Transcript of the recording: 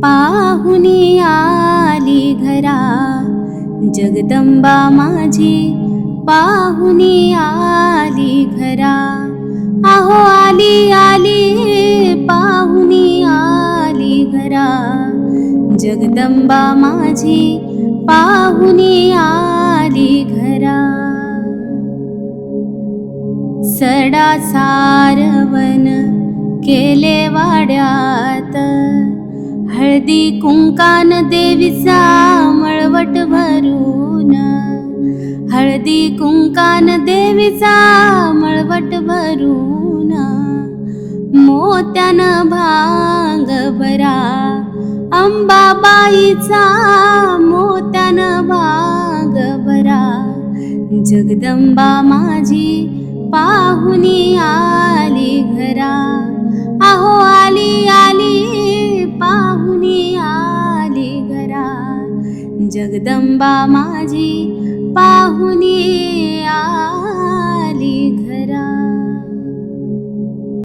पाहुणी आली घरा, जगदंबा माझी पाहुणी आली घरा. आहो आली आली पाहुणी आली घरा, जगदंबा माझी पाहुणी आली घरा. सडा सारवण केले वाड्यात, हळदी कुंकान देवीचा मळवट भरून. हळदी कुंकान देवीचा मळवट भरून, मोत्यानं भांग भरा अंबाबाईचा, मोत्यानं भांग भरा. जगदंबा माझी पाहुणी आली घरा. आहो आली आली पाहुणी आली घरा, जगदंबा माझी पाहुणी आली